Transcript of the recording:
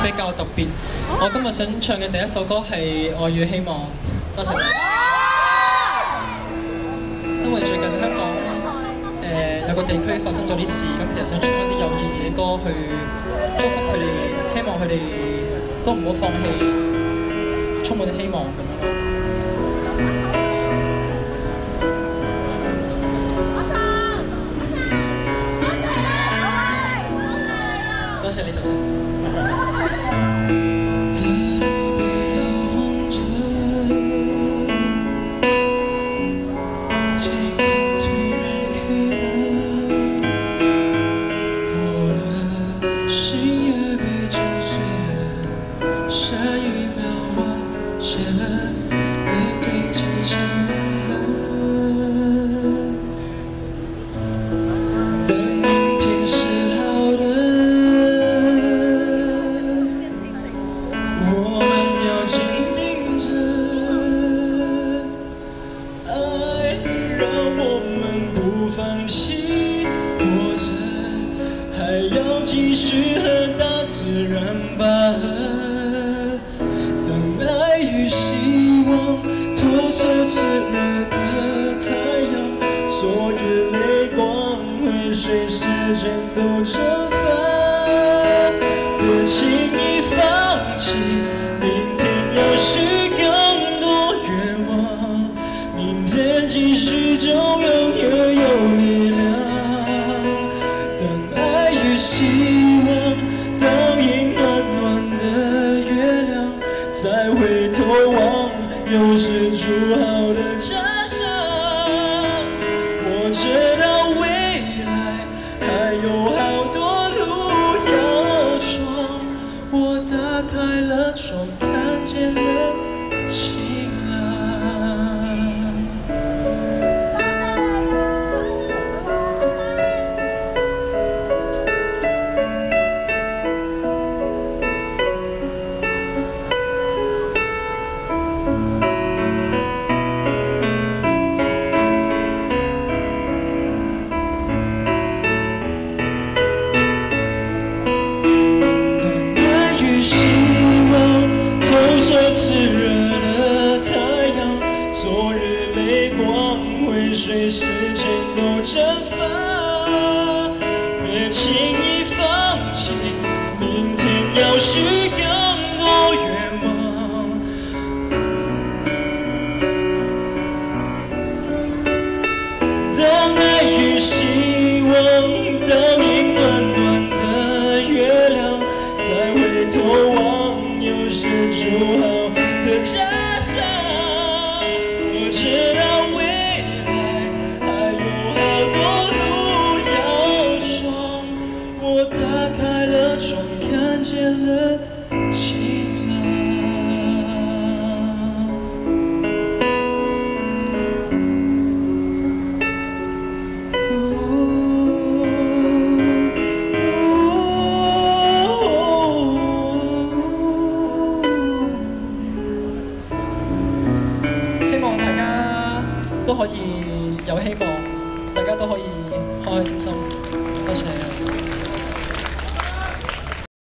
比較特別。我今日想唱嘅第一首歌係《愛與希望》，多謝大家。因為最近香港有個地區發生咗啲事，咁其實想唱一啲有意義嘅歌去祝福佢哋，希望佢哋都唔好放棄，充滿希望咁樣。多謝你，就先。继续和大自然拔河，当爱与希望投射炽热的太阳，所有泪光会随时间都蒸发。别轻易放弃，明天要许更多愿望，明天继续就永远有力量。希望倒映暖暖的月亮，再回头望，又是筑好的家乡。我知道未来还有好多路要闯，我打开了窗，看见了晴朗。炽热的太阳，昨日泪光会随时间都蒸发。别轻易放弃，明天要许更多愿望。当爱与希望倒映暖暖的月亮，再回头望，有些筑好的家乡。我知道未来还有好多路要闯，我打开了窗，看见了晴朗。都可以有希望，大家都可以開開心心。多謝。